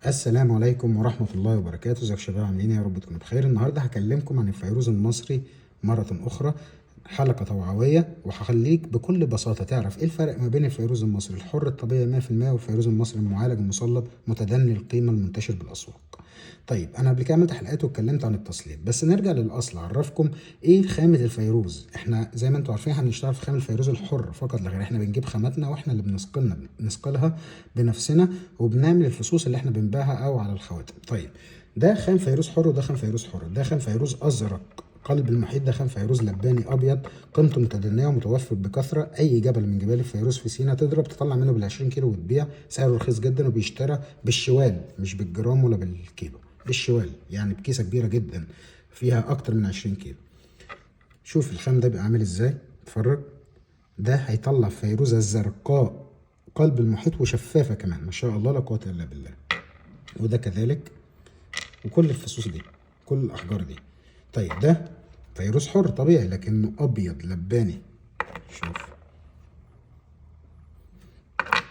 السلام عليكم ورحمة الله وبركاته. ازيك يا شباب، عاملين ايه؟ يا رب تكونوا بخير. النهارده هكلمكم عن الفيروز المصري مرة أخرى، حلقة توعوية، وهخليك بكل بساطة تعرف ايه الفرق ما بين الفيروز المصري الحر الطبيعي 100% والفيروز المصري المعالج المصلب متدني القيمة المنتشر بالأسواق. طيب أنا قبل كده عملت حلقات واتكلمت عن التصليب، بس نرجع للأصل أعرفكم ايه خامة الفيروز. احنا زي ما انتم عارفين احنا بنشتغل في خام الفيروز الحر فقط لا غير، احنا بنجيب خاماتنا واحنا اللي بنسقلها بنفسنا، وبنعمل الفصوص اللي احنا بنبيعها او على الخواتم. طيب ده خام فيروز حر وده خام فيروز حر، ده خام فيروز ازرق قلب المحيط، ده خام فيروز لباني ابيض قيمته متدنيه ومتوفر بكثره. اي جبل من جبال الفيروز في سينا تضرب تطلع منه بال20 كيلو وتبيع، سعره رخيص جدا وبيشترى بالشوال مش بالجرام ولا بالكيلو، بالشوال يعني بكيسه كبيره جدا فيها اكتر من 20 كيلو. شوف الخام ده بيبقى عامل ازاي، اتفرج. ده هيطلع فيروزه زرقاء قلب المحيط وشفافه كمان، ما شاء الله لا قوه الا بالله. وده كذلك، وكل الفصوص دي، كل الاحجار دي. طيب ده فيروز حر طبيعي لكنه ابيض لباني. شوف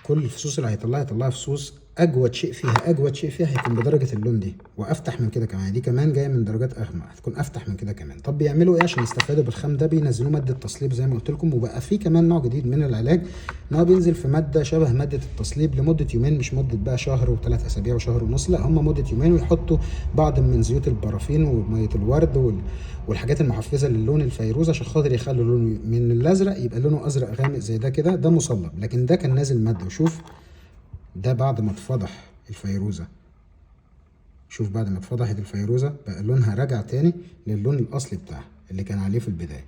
كل الفصوص اللي هيطلعها فصوص اجود شيء فيها، اجود شيء فيها هيكون بدرجه اللون دي، وافتح من كده كمان. دي كمان جايه من درجات اغمق، هتكون افتح من كده كمان. طب بيعملوا ايه عشان يستفادوا بالخام ده؟ بينزلوه ماده تصليب زي ما قلت لكم، وبقى في كمان نوع جديد من العلاج ان هو بينزل في ماده شبه ماده التصليب لمده يومين، مش مده بقى شهر وثلاث اسابيع وشهر ونص، لا هم مده يومين، ويحطوا بعض من زيوت البرافين وميه الورد والحاجات المحفزه للون الفيروز عشان خاطر يخلوا لونه من الازرق يبقى لونه ازرق غامق زي ده كده. ده مصلب، لكن ده كان نازل ماده. وشوف ده بعد ما اتفضح الفيروزة، شوف بعد ما اتفضحت الفيروزة بقى لونها رجع تاني للون الأصلي بتاعها اللي كان عليه في البداية.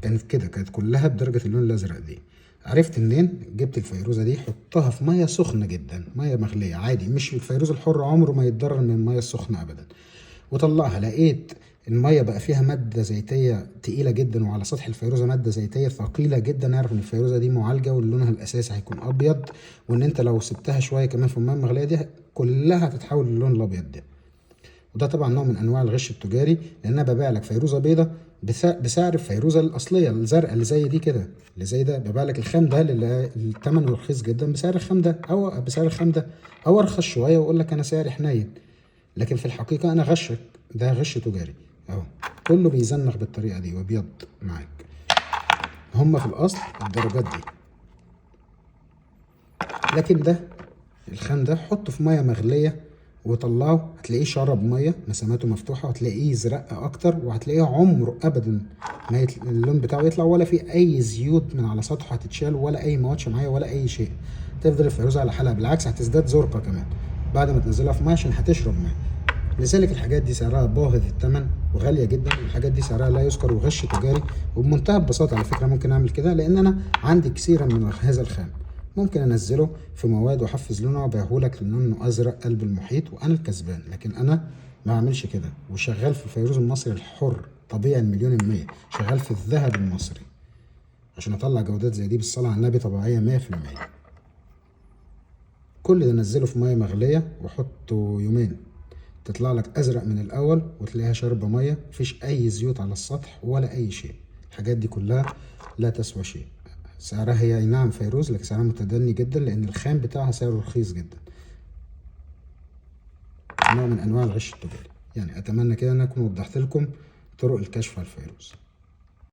كانت كده، كانت كلها بدرجة اللون الأزرق دي. عرفت منين؟ جبت الفيروزة دي حطها في مية سخنة جدا، مية مغلية عادي، مش الفيروز الحر عمره ما يتضرر من المية السخنة أبدا. وطلعها لقيت الميه بقى فيها ماده زيتيه تقيله جدا، وعلى سطح الفيروزه ماده زيتيه ثقيله جدا. اعرف ان الفيروزه دي معالجه ولونها الاساسي هيكون ابيض، وان انت لو سبتها شويه كمان في الميه المغليه دي كلها هتتحول للون الابيض ده. وده طبعا نوع من انواع الغش التجاري، لان انا ببيع لك فيروزه بيضه بسعر الفيروزه الاصليه الزرقاء اللي زي دي كده، اللي زي ده. ببيع لك الخام ده اللي ثمنه رخيص جدا بسعر الخام ده، او بسعر الخام ده، او ارخص شويه واقول لك انا سعري حنين، لكن في الحقيقة أنا غشك. ده غش تجاري أهو، كله بيزنخ بالطريقة دي وبيض معاك. هما في الأصل الدرجات دي، لكن ده الخام ده حطه في مية مغلية وطلعه، هتلاقيه شرب مية مساماته مفتوحة، وهتلاقيه يزرق أكتر، وهتلاقيه عمره أبدا ما اللون بتاعه يطلع، ولا في أي زيوت من على سطحه هتتشال، ولا أي مواد شمعية ولا أي شيء. تفضل الفيروزة على حالها، بالعكس هتزداد زرقة كمان بعد ما تنزلها في مية عشان هتشرب مية. لذلك الحاجات دي سعرها باهظ الثمن وغاليه جدا، والحاجات دي سعرها لا يذكر وغش تجاري. وبمنتهى البساطه على فكره ممكن اعمل كده، لان انا عندي كثيرا من هذا الخام، ممكن انزله في مواد واحفز لونه وابيعه لك لانه ازرق قلب المحيط وانا الكسبان. لكن انا ما اعملش كده، وشغال في الفيروز المصري الحر طبيعي المليون المية، شغال في الذهب المصري عشان اطلع جودات زي دي بالصلاه على النبي طبيعيه 100%. كل ده انزله في ميه مغليه واحطه يومين، تطلع لك ازرق من الاول وتلاقيها شاربه ميه، مفيش اي زيوت على السطح ولا اي شيء. الحاجات دي كلها لا تسوى شيء. سعرها هي اي نعم فيروز، لكن سعرها متدني جدا لان الخام بتاعها سعره رخيص جدا. نوع من انواع الغش التجاري. يعني اتمنى كده ان اكون وضحت لكم طرق الكشف على الفيروز.